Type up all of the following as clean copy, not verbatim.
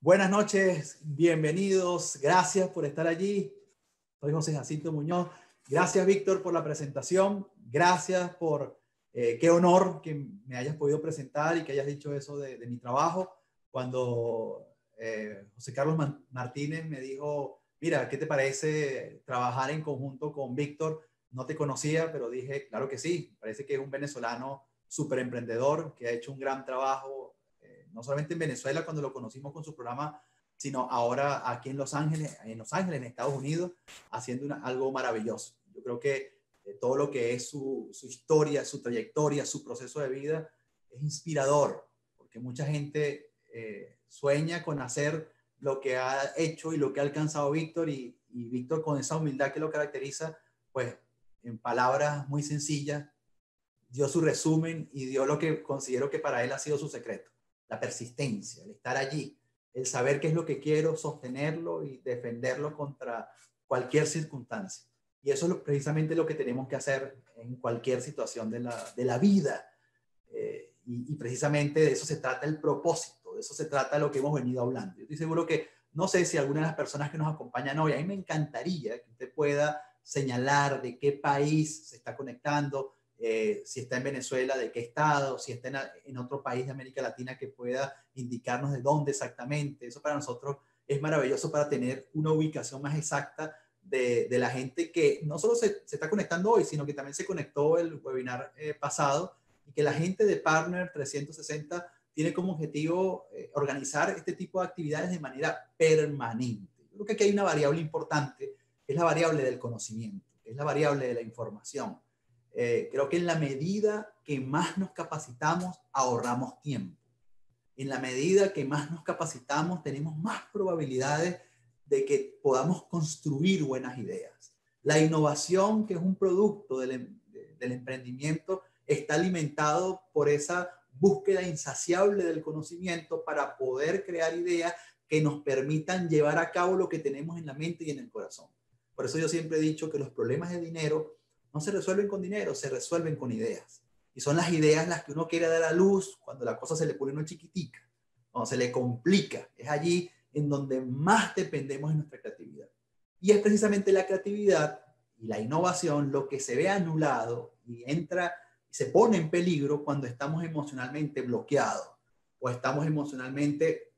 Buenas noches, bienvenidos, gracias por estar allí. Soy José Jacinto Muñoz. Gracias, Víctor, por la presentación. Gracias por, qué honor que me hayas podido presentar y que hayas dicho eso de mi trabajo. Cuando José Carlos Martínez me dijo, mira, ¿qué te parece trabajar en conjunto con Víctor? No te conocía, pero dije, claro que sí. Parece que es un venezolano súper emprendedor, que ha hecho un gran trabajo no solamente en Venezuela cuando lo conocimos con su programa, sino ahora aquí en Los Ángeles, en Estados Unidos, haciendo algo maravilloso. Yo creo que todo lo que es su historia, su trayectoria, su proceso de vida es inspirador, porque mucha gente sueña con hacer lo que ha hecho y lo que ha alcanzado Víctor, y Víctor, con esa humildad que lo caracteriza, pues en palabras muy sencillas, dio su resumen y dio lo que considero que para él ha sido su secreto: la persistencia, el estar allí, el saber qué es lo que quiero, sostenerlo y defenderlo contra cualquier circunstancia. Y eso es precisamente lo que tenemos que hacer en cualquier situación de la vida. Y precisamente de eso se trata el propósito, de eso se trata lo que hemos venido hablando. Yo estoy seguro que, no sé si alguna de las personas que nos acompañan hoy, a mí me encantaría que usted pueda señalar de qué país se está conectando, si está en Venezuela, de qué estado, si está en otro país de América Latina, que pueda indicarnos de dónde exactamente. Eso para nosotros es maravilloso, para tener una ubicación más exacta de la gente que no solo se está conectando hoy, sino que también se conectó el webinar pasado, y que la gente de Partner 360 tiene como objetivo organizar este tipo de actividades de manera permanente. Yo creo que aquí hay una variable importante, que es la variable del conocimiento, que es la variable de la información. Creo que en la medida que más nos capacitamos, ahorramos tiempo. En la medida que más nos capacitamos, tenemos más probabilidades de que podamos construir buenas ideas. La innovación, que es un producto del emprendimiento, está alimentado por esa búsqueda insaciable del conocimiento para poder crear ideas que nos permitan llevar a cabo lo que tenemos en la mente y en el corazón. Por eso yo siempre he dicho que los problemas de dinero no se resuelven con dinero, se resuelven con ideas. Y son las ideas las que uno quiere dar a luz cuando la cosa se le pone una chiquitica, cuando se le complica. Es allí en donde más dependemos de nuestra creatividad. Y es precisamente la creatividad y la innovación lo que se ve anulado y entra y se pone en peligro cuando estamos emocionalmente bloqueados, o estamos emocionalmente,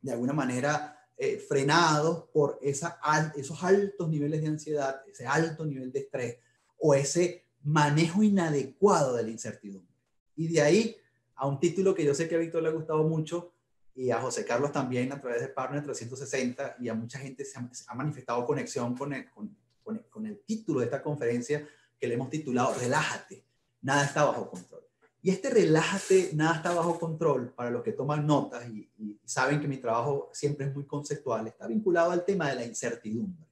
de alguna manera, frenados por esos altos niveles de ansiedad, ese alto nivel de estrés, o ese manejo inadecuado de la incertidumbre. Y de ahí a un título que yo sé que a Víctor le ha gustado mucho, y a José Carlos también, a través de Partner 360, y a mucha gente se ha manifestado conexión con el título de esta conferencia, que le hemos titulado Relájate, nada está bajo control. Y este relájate, nada está bajo control, para los que toman notas y saben que mi trabajo siempre es muy conceptual, está vinculado al tema de la incertidumbre.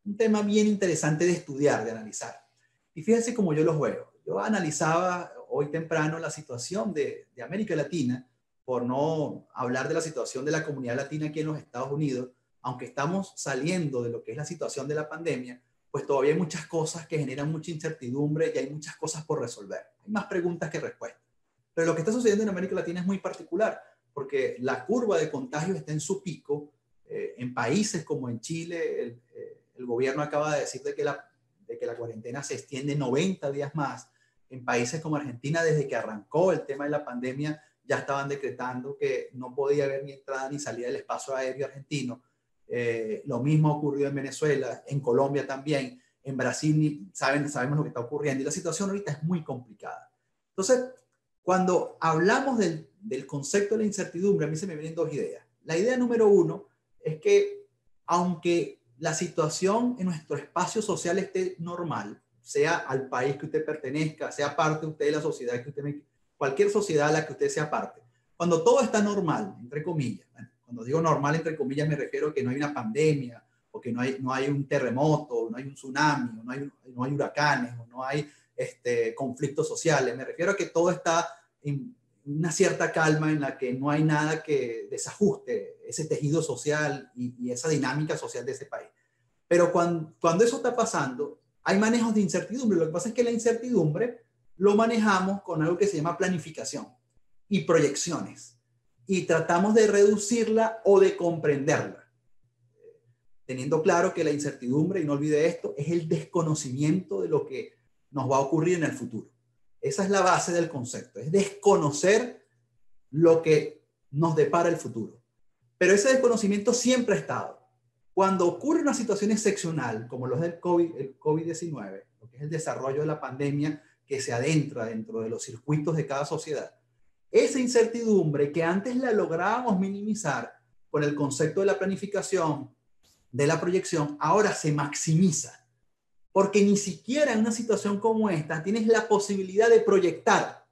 Un tema bien interesante de estudiar, de analizar. Y fíjense cómo yo los veo. Yo analizaba hoy temprano la situación de América Latina, por no hablar de la situación de la comunidad latina aquí en los Estados Unidos. Aunque estamos saliendo de lo que es la situación de la pandemia, pues todavía hay muchas cosas que generan mucha incertidumbre y hay muchas cosas por resolver. Hay más preguntas que respuestas. Pero lo que está sucediendo en América Latina es muy particular, porque la curva de contagios está en su pico. En países como en Chile, el gobierno acaba de decir de que la cuarentena se extiende 90 días más. En países como Argentina, desde que arrancó el tema de la pandemia, ya estaban decretando que no podía haber ni entrada ni salida del espacio aéreo argentino. Lo mismo ocurrió en Venezuela, en Colombia también, en Brasil sabemos lo que está ocurriendo, y la situación ahorita es muy complicada. Entonces, cuando hablamos del concepto de la incertidumbre, a mí se me vienen dos ideas. La idea número uno es que, aunque la situación en nuestro espacio social esté normal, sea al país que usted pertenezca, sea parte usted de la sociedad que usted, cualquier sociedad a la que usted sea parte, cuando todo está normal, entre comillas, bueno, cuando digo normal, entre comillas, me refiero a que no hay una pandemia, o que no hay un terremoto, no hay un tsunami, o no hay huracanes, o no hay conflictos sociales. Me refiero a que todo está en una cierta calma, en la que no hay nada que desajuste ese tejido social y esa dinámica social de ese país. Pero cuando eso está pasando, hay manejos de incertidumbre. Lo que pasa es que la incertidumbre lo manejamos con algo que se llama planificación y proyecciones. y tratamos de reducirla o de comprenderla, teniendo claro que la incertidumbre, y no olvide esto, es el desconocimiento de lo que nos va a ocurrir en el futuro. Esa es la base del concepto, es desconocer lo que nos depara el futuro. Pero ese desconocimiento siempre ha estado. Cuando ocurre una situación excepcional, como los del el COVID-19, lo que es el desarrollo de la pandemia que se adentra dentro de los circuitos de cada sociedad, esa incertidumbre que antes la lográbamos minimizar con el concepto de la planificación, de la proyección, ahora se maximiza. Porque ni siquiera en una situación como esta tienes la posibilidad de proyectar,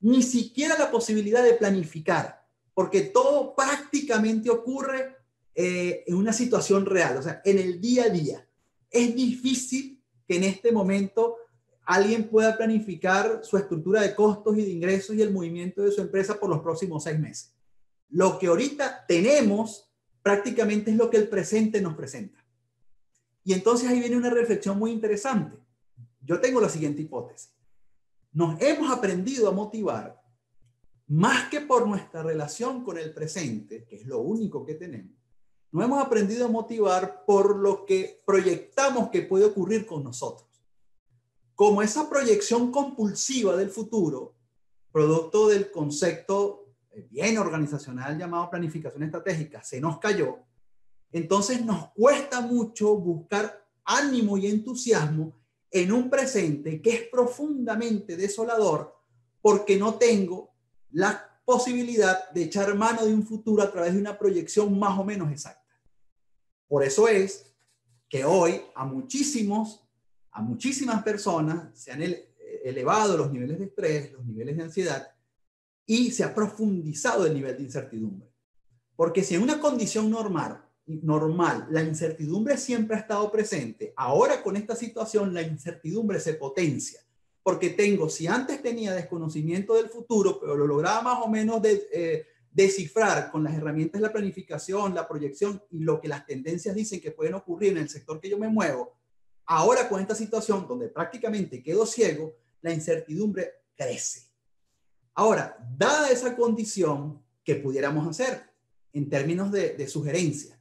ni siquiera la posibilidad de planificar, porque todo prácticamente ocurre en una situación real, o sea, en el día a día. Es difícil que en este momento alguien pueda planificar su estructura de costos y de ingresos y el movimiento de su empresa por los próximos 6 meses. Lo que ahorita tenemos prácticamente es lo que el presente nos presenta. Y entonces ahí viene una reflexión muy interesante. Yo tengo la siguiente hipótesis. Nos hemos aprendido a motivar más que por nuestra relación con el presente, que es lo único que tenemos. Nos hemos aprendido a motivar por lo que proyectamos que puede ocurrir con nosotros. Como esa proyección compulsiva del futuro, producto del concepto bien organizacional llamado planificación estratégica, se nos cayó, entonces nos cuesta mucho buscar ánimo y entusiasmo en un presente que es profundamente desolador porque no tengo la posibilidad de echar mano de un futuro a través de una proyección más o menos exacta. Por eso es que hoy a muchísimas personas se han elevado los niveles de estrés, los niveles de ansiedad y se ha profundizado el nivel de incertidumbre. Porque si en una condición normal, la incertidumbre siempre ha estado presente, ahora con esta situación la incertidumbre se potencia. Porque si antes tenía desconocimiento del futuro, pero lo lograba más o menos descifrar con las herramientas de la planificación, la proyección y lo que las tendencias dicen que pueden ocurrir en el sector que yo me muevo, ahora con esta situación donde prácticamente quedo ciego, la incertidumbre crece. Ahora, dada esa condición, ¿qué pudiéramos hacer en términos de sugerencia?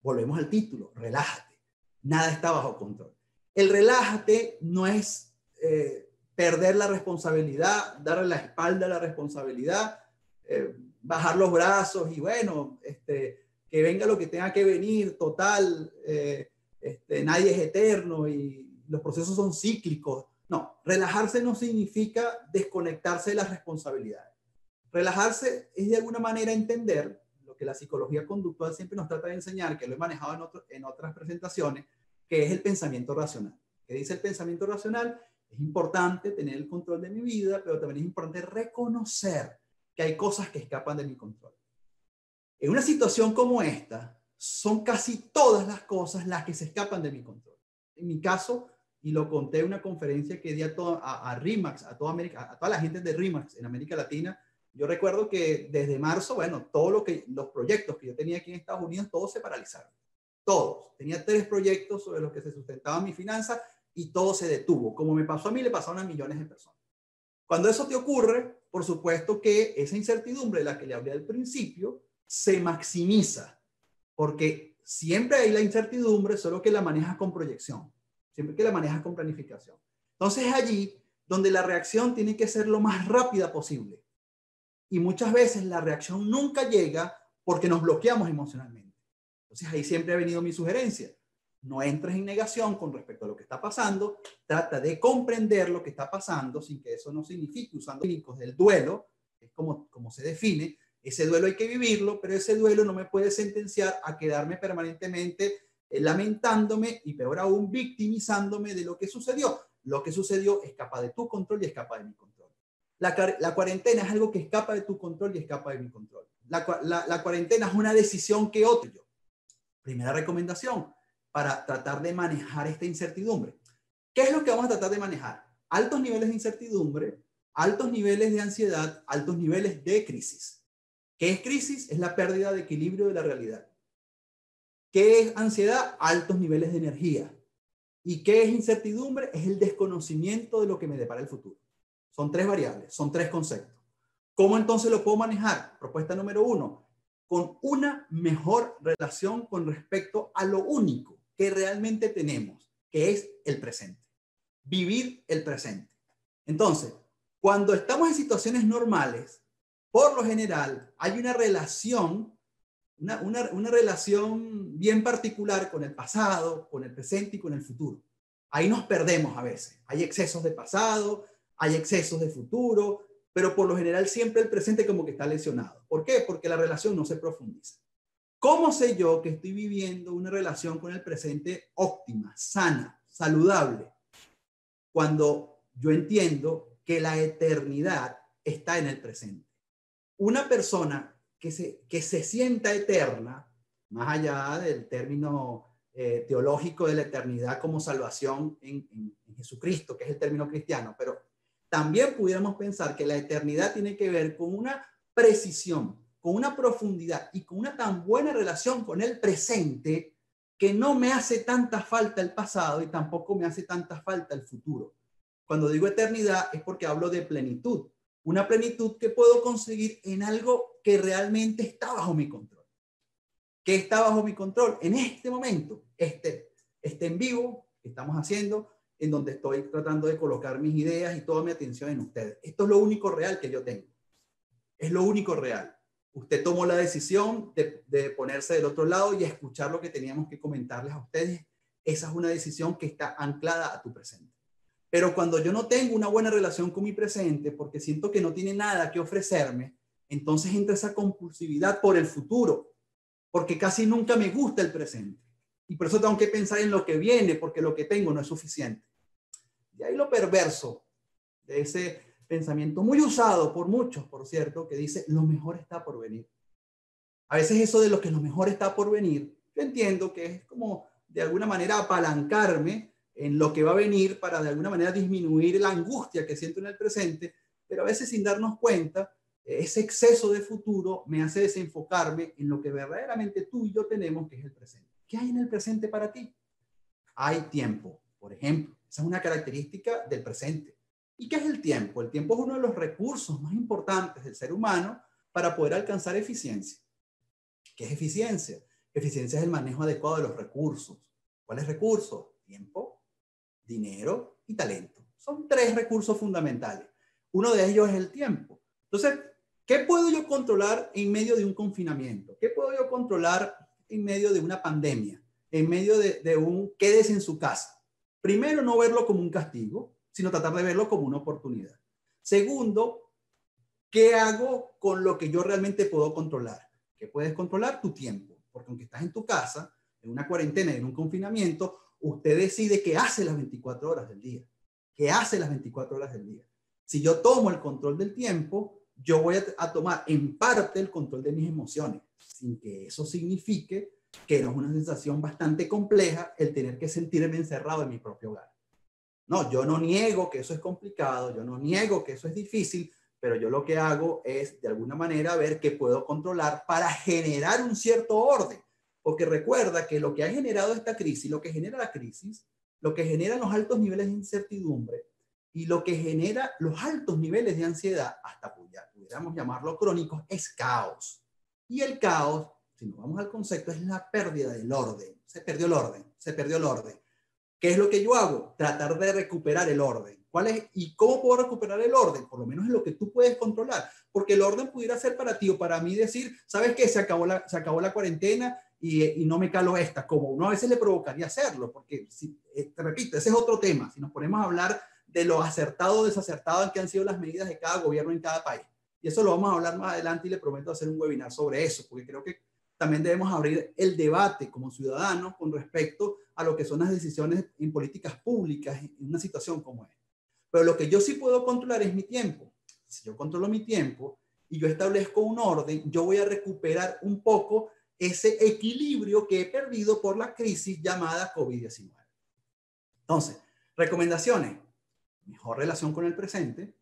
Volvemos al título, relájate. Nada está bajo control. El relájate no es perder la responsabilidad, darle la espalda a la responsabilidad, bajar los brazos y bueno, que venga lo que tenga que venir, total, nadie es eterno y los procesos son cíclicos. No, relajarse no significa desconectarse de las responsabilidades. Relajarse es de alguna manera entender lo que la psicología conductual siempre nos trata de enseñar, que lo he manejado en otras presentaciones, que es el pensamiento racional. ¿Qué dice el pensamiento racional? Es importante tener el control de mi vida, pero también es importante reconocer que hay cosas que escapan de mi control. En una situación como esta, son casi todas las cosas las que se escapan de mi control. En mi caso, y lo conté en una conferencia que di a RE/MAX, a toda la gente de RE/MAX en América Latina. Yo recuerdo que desde marzo, bueno, los proyectos que yo tenía aquí en Estados Unidos, todos se paralizaron. Todos. Tenía 3 proyectos sobre los que se sustentaba mi finanza y todo se detuvo. Como me pasó a mí, le pasaron a millones de personas. Cuando eso te ocurre, por supuesto que esa incertidumbre de la que le hablé al principio se maximiza, porque siempre hay la incertidumbre, solo que la manejas con proyección, siempre que la manejas con planificación. Entonces es allí donde la reacción tiene que ser lo más rápida posible. Y muchas veces la reacción nunca llega porque nos bloqueamos emocionalmente. Entonces ahí siempre ha venido mi sugerencia. No entres en negación con respecto a lo que está pasando, trata de comprender lo que está pasando sin que eso no signifique usando técnicos del duelo, es como se define. Ese duelo hay que vivirlo, pero ese duelo no me puede sentenciar a quedarme permanentemente lamentándome y peor aún victimizándome de lo que sucedió. Lo que sucedió escapa de tu control y escapa de mi control. La cuarentena es algo que escapa de tu control y escapa de mi control. La cuarentena es una decisión que otro yo. Primera recomendación para tratar de manejar esta incertidumbre. ¿Qué es lo que vamos a tratar de manejar? Altos niveles de incertidumbre, altos niveles de ansiedad, altos niveles de crisis. ¿Qué es crisis? Es la pérdida de equilibrio de la realidad. ¿Qué es ansiedad? Altos niveles de energía. ¿Y qué es incertidumbre? Es el desconocimiento de lo que me depara el futuro. Son 3 variables, son 3 conceptos. ¿Cómo entonces lo puedo manejar? Propuesta número 1, con una mejor relación con respecto a lo único que realmente tenemos, que es el presente. Vivir el presente. Entonces, cuando estamos en situaciones normales, por lo general, hay una relación, una relación bien particular con el pasado, con el presente y con el futuro. Ahí nos perdemos a veces. Hay excesos de pasado, hay excesos de futuro, pero por lo general siempre el presente como que está lesionado. ¿Por qué? Porque la relación no se profundiza. ¿Cómo sé yo que estoy viviendo una relación con el presente óptima, sana, saludable? Cuando yo entiendo que la eternidad está en el presente. Una persona que se sienta eterna, más allá del término teológico de la eternidad como salvación en Jesucristo, que es el término cristiano, pero también pudiéramos pensar que la eternidad tiene que ver con una precisión, con una profundidad y con una tan buena relación con el presente que no me hace tanta falta el pasado y tampoco me hace tanta falta el futuro. Cuando digo eternidad es porque hablo de plenitud, una plenitud que puedo conseguir en algo que realmente está bajo mi control. ¿Qué está bajo mi control? En este momento, este en vivo que estamos haciendo, en donde estoy tratando de colocar mis ideas y toda mi atención en ustedes. Esto es lo único real que yo tengo. Es lo único real. Usted tomó la decisión de ponerse del otro lado y escuchar lo que teníamos que comentarles a ustedes. Esa es una decisión que está anclada a tu presente. Pero cuando yo no tengo una buena relación con mi presente, porque siento que no tiene nada que ofrecerme, entonces entra esa compulsividad por el futuro, porque casi nunca me gusta el presente. Y por eso tengo que pensar en lo que viene, porque lo que tengo no es suficiente. Y ahí lo perverso de ese pensamiento, muy usado por muchos, por cierto, que dice, lo mejor está por venir. A veces eso de lo que lo mejor está por venir, yo entiendo que es como de alguna manera apalancarme en lo que va a venir para de alguna manera disminuir la angustia que siento en el presente, pero a veces sin darnos cuenta, ese exceso de futuro me hace desenfocarme en lo que verdaderamente tú y yo tenemos, que es el presente. ¿Qué hay en el presente para ti? Hay tiempo, por ejemplo. Esa es una característica del presente. ¿Y qué es el tiempo? El tiempo es uno de los recursos más importantes del ser humano para poder alcanzar eficiencia. ¿Qué es eficiencia? Eficiencia es el manejo adecuado de los recursos. ¿Cuáles recursos? Tiempo, dinero y talento. Son 3 recursos fundamentales. Uno de ellos es el tiempo. Entonces, ¿qué puedo yo controlar en medio de un confinamiento? ¿Qué puedo yo controlar en medio de una pandemia? En medio de un quédese en su casa. Primero, no verlo como un castigo, sino tratar de verlo como una oportunidad. Segundo, ¿qué hago con lo que yo realmente puedo controlar? ¿Qué puedes controlar? Tu tiempo. Porque aunque estás en tu casa, en una cuarentena, en un confinamiento, usted decide qué hace las 24 horas del día. ¿Qué hace las 24 horas del día? Si yo tomo el control del tiempo, yo voy a tomar en parte el control de mis emociones, sin que eso signifique que no es una sensación bastante compleja el tener que sentirme encerrado en mi propio hogar. No, yo no niego que eso es complicado, yo no niego que eso es difícil, pero yo lo que hago es de alguna manera ver qué puedo controlar para generar un cierto orden. Porque recuerda que lo que ha generado esta crisis, lo que genera la crisis, lo que generan los altos niveles de incertidumbre y lo que genera los altos niveles de ansiedad, hasta pudiéramos llamarlo crónicos, es caos. Y el caos, si nos vamos al concepto, es la pérdida del orden. Se perdió el orden, se perdió el orden. ¿Qué es lo que yo hago? Tratar de recuperar el orden. ¿Cuál es? ¿Y cómo puedo recuperar el orden? Por lo menos en lo que tú puedes controlar. Porque el orden pudiera ser para ti o para mí decir, ¿sabes qué? Se acabó la cuarentena y no me calo esta. Como uno a veces le provocaría hacerlo. Porque, te repito, ese es otro tema. Si nos ponemos a hablar de lo acertado o desacertado en que han sido las medidas de cada gobierno en cada país. Y eso lo vamos a hablar más adelante y le prometo hacer un webinar sobre eso. Porque creo que también debemos abrir el debate como ciudadanos con respecto a lo que son las decisiones en políticas públicas en una situación como esta. Pero lo que yo sí puedo controlar es mi tiempo. Si yo controlo mi tiempo y yo establezco un orden, yo voy a recuperar un poco ese equilibrio que he perdido por la crisis llamada COVID-19. Entonces, recomendaciones. Mejor relación con el presente.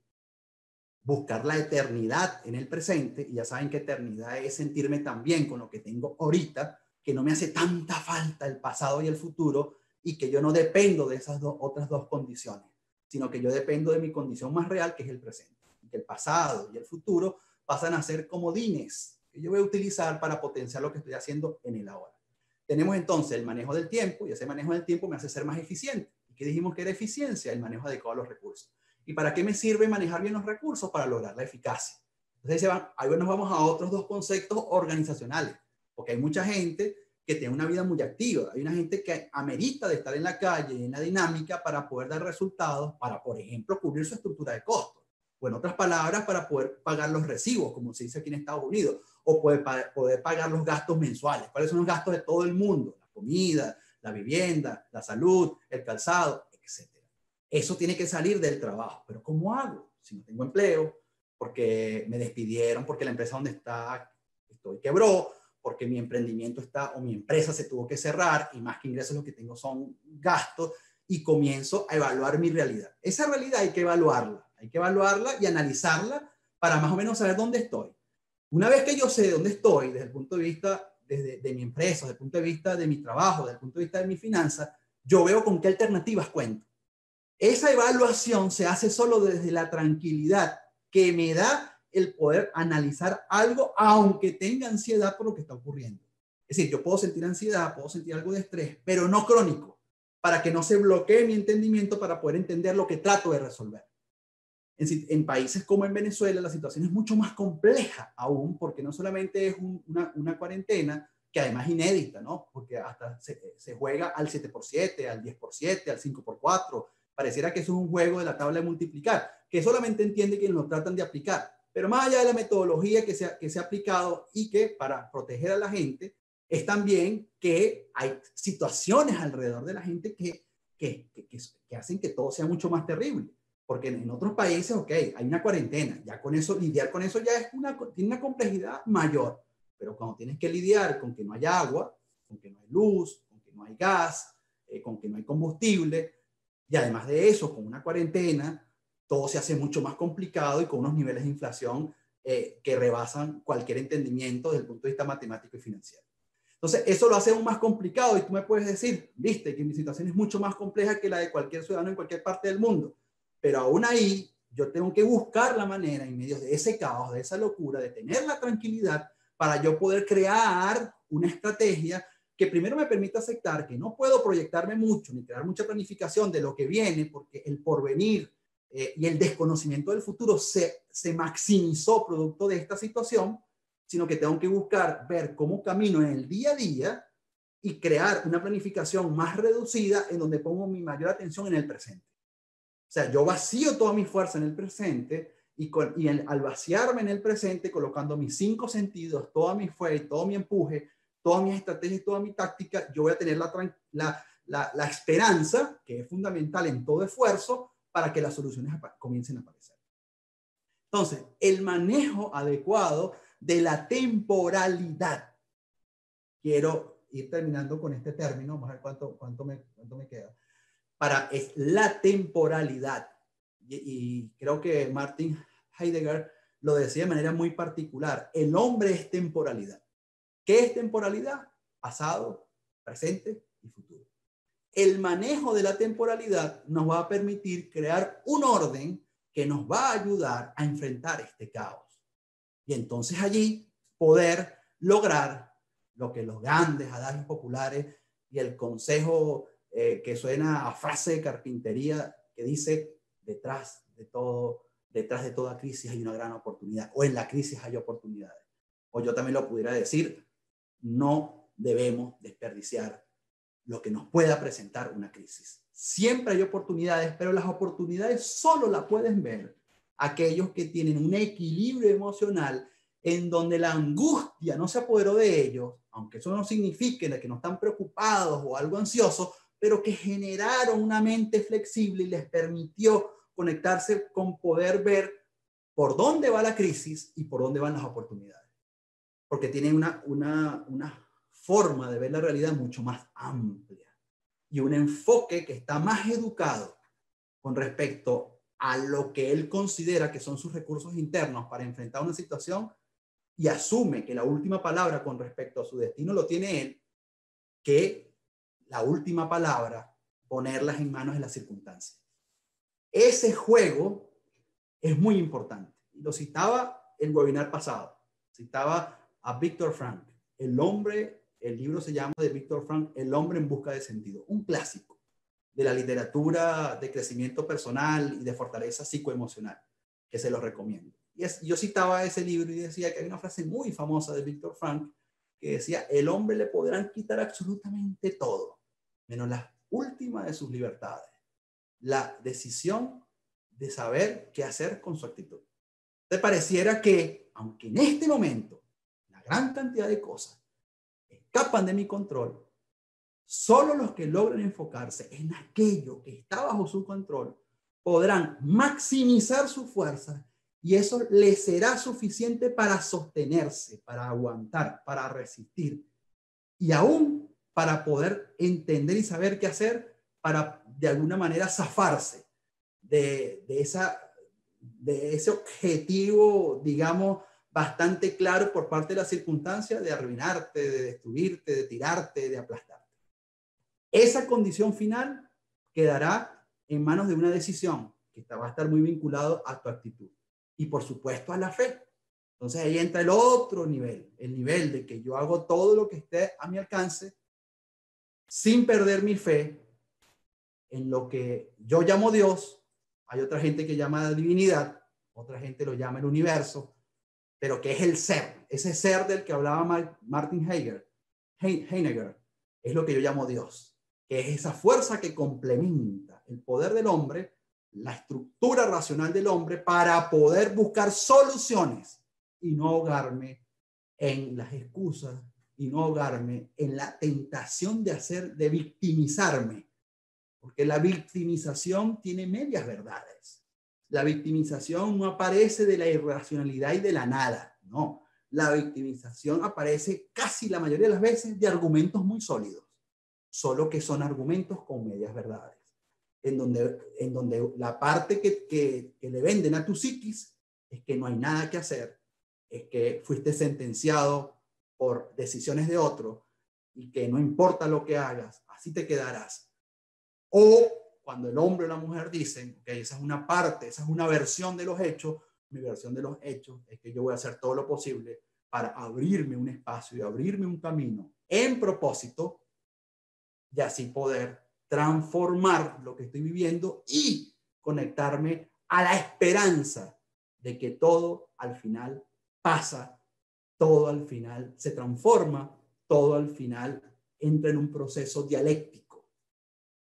Buscar la eternidad en el presente, y ya saben que eternidad es sentirme tan bien con lo que tengo ahorita, que no me hace tanta falta el pasado y el futuro, y que yo no dependo de esas otras 2 condiciones, sino que yo dependo de mi condición más real, que es el presente. que el pasado y el futuro pasan a ser comodines que yo voy a utilizar para potenciar lo que estoy haciendo en el ahora. Tenemos entonces el manejo del tiempo, y ese manejo del tiempo me hace ser más eficiente. ¿Y qué dijimos que era eficiencia? El manejo adecuado de los recursos. ¿Y para qué me sirve manejar bien los recursos? Para lograr la eficacia. Entonces, ahí nos vamos a otros dos conceptos organizacionales, porque hay mucha gente que tiene una vida muy activa. Hay una gente que amerita de estar en la calle, en la dinámica, para poder dar resultados, para, por ejemplo, cubrir su estructura de costos. O en otras palabras, para poder pagar los recibos, como se dice aquí en Estados Unidos, o poder pagar los gastos mensuales. ¿Cuáles son los gastos de todo el mundo? La comida, la vivienda, la salud, el calzado, etc. Eso tiene que salir del trabajo. Pero ¿cómo hago? Si no tengo empleo, porque me despidieron, porque la empresa donde estoy quebró, porque mi emprendimiento o mi empresa se tuvo que cerrar y más que ingresos lo que tengo son gastos, y comienzo a evaluar mi realidad. Esa realidad hay que evaluarla y analizarla para más o menos saber dónde estoy. Una vez que yo sé dónde estoy, desde el punto de vista de mi empresa, desde el punto de vista de mi trabajo, desde el punto de vista de mi finanza, yo veo con qué alternativas cuento. Esa evaluación se hace solo desde la tranquilidad que me da el poder analizar algo, aunque tenga ansiedad por lo que está ocurriendo. Es decir, yo puedo sentir ansiedad, puedo sentir algo de estrés, pero no crónico, para que no se bloquee mi entendimiento para poder entender lo que trato de resolver. En países como en Venezuela, la situación es mucho más compleja aún, porque no solamente es una cuarentena, que además es inédita, ¿no? Porque hasta se juega al 7x7, al 10x7, al 5x4. Pareciera que eso es un juego de la tabla de multiplicar, que solamente entiende quienes lo tratan de aplicar. Pero más allá de la metodología que se ha aplicado y que para proteger a la gente, es también que hay situaciones alrededor de la gente que hacen que todo sea mucho más terrible. Porque en otros países, ok, hay una cuarentena, ya con eso, lidiar con eso ya tiene una complejidad mayor. Pero cuando tienes que lidiar con que no hay agua, con que no hay luz, con que no hay gas, con que no hay combustible, y además de eso, con una cuarentena, todo se hace mucho más complicado y con unos niveles de inflación que rebasan cualquier entendimiento desde el punto de vista matemático y financiero. Entonces, eso lo hace aún más complicado y tú me puedes decir, viste, que mi situación es mucho más compleja que la de cualquier ciudadano en cualquier parte del mundo. Pero aún ahí, yo tengo que buscar la manera, en medio de ese caos, de esa locura, de tener la tranquilidad para yo poder crear una estrategia que primero me permita aceptar que no puedo proyectarme mucho ni crear mucha planificación de lo que viene, porque el porvenir y el desconocimiento del futuro se maximizó producto de esta situación, sino que tengo que buscar ver cómo camino en el día a día y crear una planificación más reducida en donde pongo mi mayor atención en el presente. O sea, yo vacío toda mi fuerza en el presente y al vaciarme en el presente, colocando mis 5 sentidos, toda mi fe, todo mi empuje, todas mis estrategias, toda mi táctica, yo voy a tener la esperanza, que es fundamental en todo esfuerzo, para que las soluciones comiencen a aparecer. Entonces, el manejo adecuado de la temporalidad. Quiero ir terminando con este término, vamos a ver cuánto me queda. Es la temporalidad. Y creo que Martin Heidegger lo decía de manera muy particular. El hombre es temporalidad. ¿Qué es temporalidad? Pasado, presente y futuro. El manejo de la temporalidad nos va a permitir crear un orden que nos va a ayudar a enfrentar este caos. Y entonces allí poder lograr lo que los grandes adagios populares y el consejo que suena a frase de carpintería que dice, detrás de toda crisis hay una gran oportunidad, o en la crisis hay oportunidades. O yo también lo pudiera decir, no debemos desperdiciar lo que nos pueda presentar una crisis. Siempre hay oportunidades, pero las oportunidades solo las pueden ver aquellos que tienen un equilibrio emocional en donde la angustia no se apoderó de ellos, aunque eso no signifique que no están preocupados o algo ansiosos, pero que generaron una mente flexible y les permitió conectarse con poder ver por dónde va la crisis y por dónde van las oportunidades. Porque tienen una forma de ver la realidad mucho más amplia y un enfoque que está más educado con respecto a lo que él considera que son sus recursos internos para enfrentar una situación y asume que la última palabra con respecto a su destino lo tiene él, que la última palabra ponerlas en manos de las circunstancias. Ese juego es muy importante. Y lo citaba el webinar pasado. Citaba a Viktor Frankl. El libro se llama de Viktor Frankl, El hombre en busca de sentido. Un clásico de la literatura de crecimiento personal y de fortaleza psicoemocional, que se los recomiendo. Yo citaba ese libro y decía que hay una frase muy famosa de Viktor Frankl que decía: el hombre le podrán quitar absolutamente todo, menos la última de sus libertades, la decisión de saber qué hacer con su actitud. Te pareciera que, aunque en este momento la gran cantidad de cosas escapan de mi control, solo los que logran enfocarse en aquello que está bajo su control podrán maximizar su fuerza, y eso les será suficiente para sostenerse, para aguantar, para resistir y aún para poder entender y saber qué hacer para de alguna manera zafarse de ese objetivo, digamos, bastante claro por parte de la circunstancia de arruinarte, de destruirte, de tirarte, de aplastarte. Esa condición final quedará en manos de una decisión que va a estar muy vinculado a tu actitud y, por supuesto, a la fe. Entonces ahí entra el otro nivel, el nivel de que yo hago todo lo que esté a mi alcance sin perder mi fe en lo que yo llamo Dios. Hay otra gente que llama la divinidad, otra gente lo llama el universo, pero que es el ser, ese ser del que hablaba Martin Heidegger, es lo que yo llamo Dios, que es esa fuerza que complementa el poder del hombre, la estructura racional del hombre, para poder buscar soluciones y no ahogarme en las excusas y no ahogarme en la tentación de victimizarme, porque la victimización tiene medias verdades. La victimización no aparece de la irracionalidad y de la nada, no. La victimización aparece casi la mayoría de las veces de argumentos muy sólidos, solo que son argumentos con medias verdades, en donde la parte que le venden a tu psiquis es que no hay nada que hacer, es que fuiste sentenciado por decisiones de otro y que no importa lo que hagas, así te quedarás. O cuando el hombre o la mujer dicen, ok, esa es una parte, esa es una versión de los hechos, mi versión de los hechos es que yo voy a hacer todo lo posible para abrirme un espacio y abrirme un camino en propósito y así poder transformar lo que estoy viviendo y conectarme a la esperanza de que todo al final pasa, todo al final se transforma, todo al final entra en un proceso dialéctico.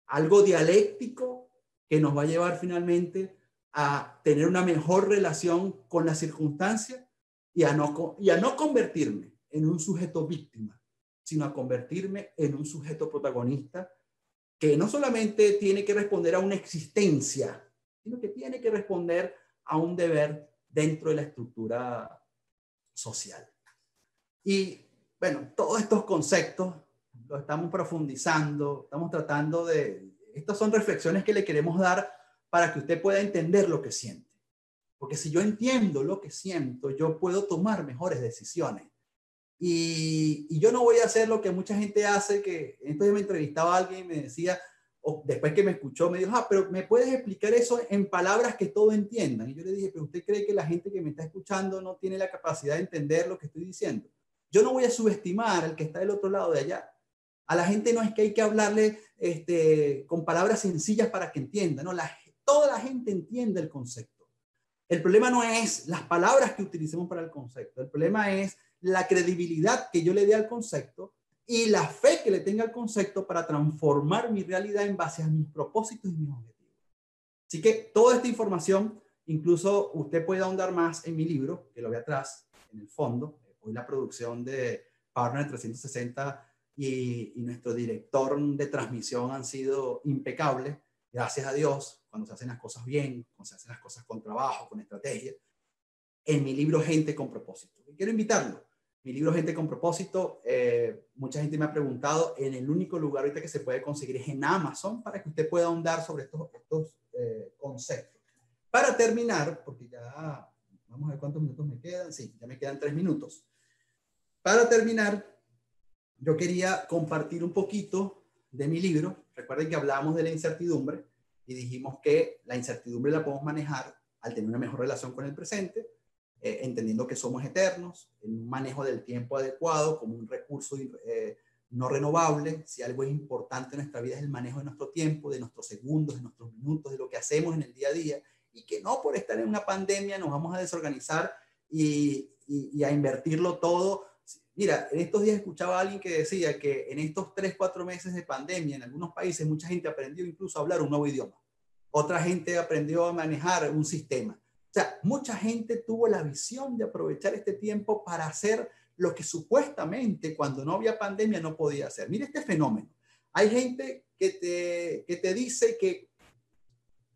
Algo dialéctico que nos va a llevar finalmente a tener una mejor relación con la circunstancia y a no convertirme en un sujeto víctima, sino a convertirme en un sujeto protagonista que no solamente tiene que responder a una existencia, sino que tiene que responder a un deber dentro de la estructura social. Y bueno, todos estos conceptos los estamos profundizando, estamos tratando estas son reflexiones que le queremos dar para que usted pueda entender lo que siente. Porque si yo entiendo lo que siento, yo puedo tomar mejores decisiones. Y yo no voy a hacer lo que mucha gente hace, que entonces me entrevistaba a alguien y me decía, o después que me escuchó, me dijo, pero ¿me puedes explicar eso en palabras que todos entiendan? Y yo le dije, pero ¿usted cree que la gente que me está escuchando no tiene la capacidad de entender lo que estoy diciendo? Yo no voy a subestimar al que está del otro lado de allá. A la gente no es que hay que hablarle con palabras sencillas para que entienda, no, toda la gente entiende el concepto. El problema no es las palabras que utilicemos para el concepto, el problema es la credibilidad que yo le dé al concepto y la fe que le tenga al concepto para transformar mi realidad en base a mis propósitos y mis objetivos. Así que toda esta información, incluso usted puede ahondar más en mi libro, que lo ve atrás, en el fondo. Hoy la producción de Partner 360 y nuestro director de transmisión han sido impecables, gracias a Dios, cuando se hacen las cosas bien, cuando se hacen las cosas con trabajo, con estrategia. En mi libro Gente con Propósito. Y quiero invitarlo. Mi libro Gente con Propósito, mucha gente me ha preguntado, en el único lugar ahorita que se puede conseguir es en Amazon, para que usted pueda ahondar sobre estos conceptos. Para terminar, porque ya, vamos a ver cuántos minutos me quedan. Sí, ya me quedan 3 minutos. Para terminar, yo quería compartir un poquito de mi libro. Recuerden que hablamos de la incertidumbre y dijimos que la incertidumbre la podemos manejar al tener una mejor relación con el presente, entendiendo que somos eternos, en un manejo del tiempo adecuado como un recurso no renovable. Si algo es importante en nuestra vida es el manejo de nuestro tiempo, de nuestros segundos, de nuestros minutos, de lo que hacemos en el día a día, y que no por estar en una pandemia nos vamos a desorganizar y a invertirlo todo. Mira, en estos días escuchaba a alguien que decía que en estos 3-4 meses de pandemia, en algunos países, mucha gente aprendió incluso a hablar un nuevo idioma. Otra gente aprendió a manejar un sistema. O sea, mucha gente tuvo la visión de aprovechar este tiempo para hacer lo que supuestamente cuando no había pandemia no podía hacer. Mira este fenómeno. Hay gente que te dice que,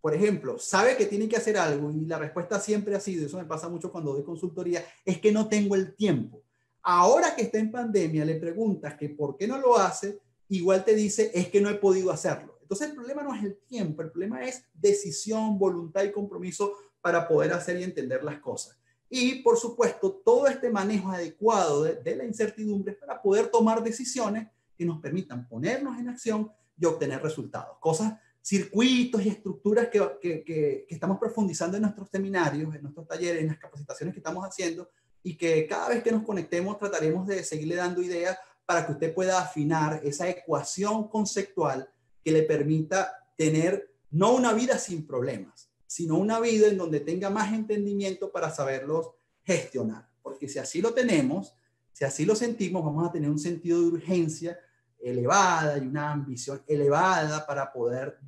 por ejemplo, sabe que tiene que hacer algo y la respuesta siempre ha sido, eso me pasa mucho cuando doy consultoría, es que no tengo el tiempo. Ahora que está en pandemia, le preguntas que por qué no lo hace, igual te dice, es que no he podido hacerlo. Entonces el problema no es el tiempo, el problema es decisión, voluntad y compromiso para poder hacer y entender las cosas. Y por supuesto, todo este manejo adecuado de la incertidumbre para poder tomar decisiones que nos permitan ponernos en acción y obtener resultados. Cosas, circuitos y estructuras que estamos profundizando en nuestros seminarios, en nuestros talleres, en las capacitaciones que estamos haciendo, y que cada vez que nos conectemos trataremos de seguirle dando ideas para que usted pueda afinar esa ecuación conceptual que le permita tener no una vida sin problemas, sino una vida en donde tenga más entendimiento para saberlos gestionar. Porque si así lo tenemos, si así lo sentimos, vamos a tener un sentido de urgencia elevada y una ambición elevada para poder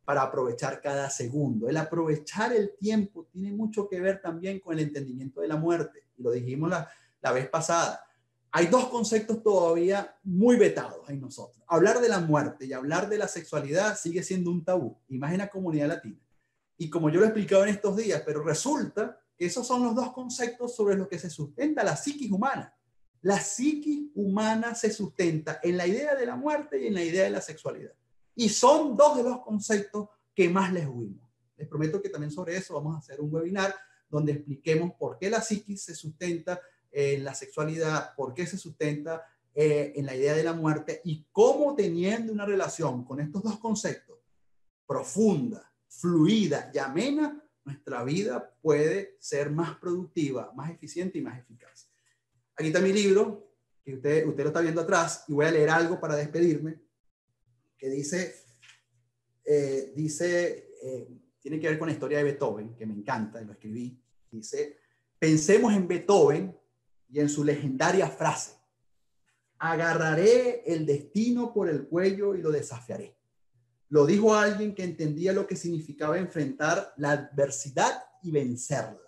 para aprovechar cada segundo. El aprovechar el tiempo tiene mucho que ver también con el entendimiento de la muerte. Y lo dijimos la vez pasada. Hay dos conceptos todavía muy vetados en nosotros. Hablar de la muerte y hablar de la sexualidad sigue siendo un tabú, y más en la comunidad latina. Y como yo lo he explicado en estos días, pero resulta que esos son los dos conceptos sobre los que se sustenta la psiquis humana. La psiquis humana se sustenta en la idea de la muerte y en la idea de la sexualidad. Y son dos de los conceptos que más les huimos. Les prometo que también sobre eso vamos a hacer un webinar donde expliquemos por qué la psiquis se sustenta en la sexualidad, por qué se sustenta en la idea de la muerte, y cómo teniendo una relación con estos dos conceptos profunda, fluida y amena, nuestra vida puede ser más productiva, más eficiente y más eficaz. Aquí está mi libro, que usted lo está viendo atrás, y voy a leer algo para despedirme, que tiene que ver con la historia de Beethoven, que me encanta, y lo escribí. Dice, pensemos en Beethoven y en su legendaria frase, agarraré el destino por el cuello y lo desafiaré. Lo dijo alguien que entendía lo que significaba enfrentar la adversidad y vencerla.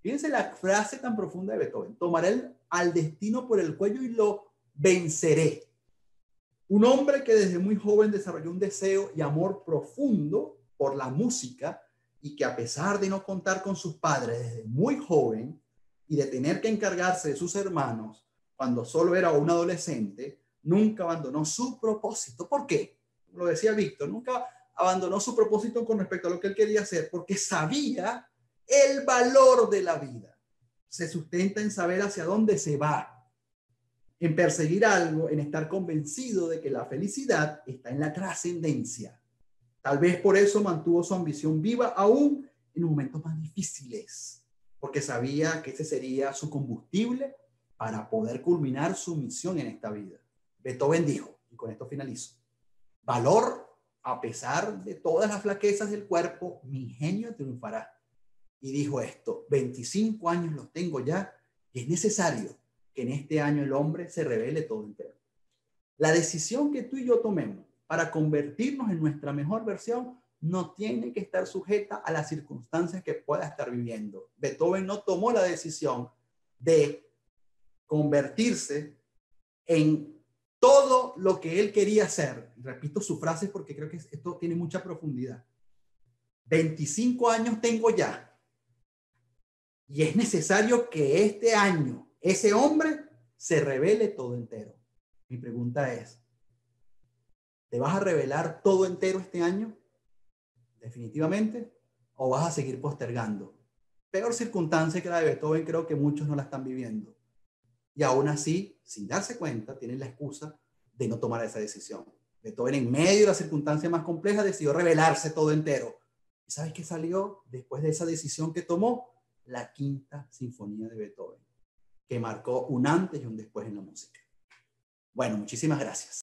Fíjense la frase tan profunda de Beethoven, tomaré al destino por el cuello y lo venceré. Un hombre que desde muy joven desarrolló un deseo y amor profundo por la música, y que a pesar de no contar con sus padres desde muy joven y de tener que encargarse de sus hermanos cuando solo era un adolescente, nunca abandonó su propósito. ¿Por qué? Lo decía Víctor, nunca abandonó su propósito con respecto a lo que él quería hacer, porque sabía el valor de la vida. Se sustenta en saber hacia dónde se va, en perseguir algo, en estar convencido de que la felicidad está en la trascendencia. Tal vez por eso mantuvo su ambición viva aún en momentos más difíciles, porque sabía que ese sería su combustible para poder culminar su misión en esta vida. Beethoven dijo, y con esto finalizo, valor, a pesar de todas las flaquezas del cuerpo, mi ingenio triunfará. Y dijo esto, 25 años los tengo ya, y es necesario que en este año el hombre se revele todo entero. La decisión que tú y yo tomemos para convertirnos en nuestra mejor versión no tiene que estar sujeta a las circunstancias que pueda estar viviendo. Beethoven no tomó la decisión de convertirse en todo lo que él quería hacer. Repito su frase porque creo que esto tiene mucha profundidad. 25 años tengo ya. Y es necesario que este año ese hombre se revele todo entero. Mi pregunta es, ¿te vas a revelar todo entero este año? Definitivamente. ¿O vas a seguir postergando? Peor circunstancia que la de Beethoven, creo que muchos no la están viviendo. Y aún así, sin darse cuenta, tienen la excusa de no tomar esa decisión. Beethoven, en medio de la circunstancia más compleja, decidió revelarse todo entero. ¿Y sabes qué salió después de esa decisión que tomó? La Quinta Sinfonía de Beethoven, que marcó un antes y un después en la música. Bueno, muchísimas gracias.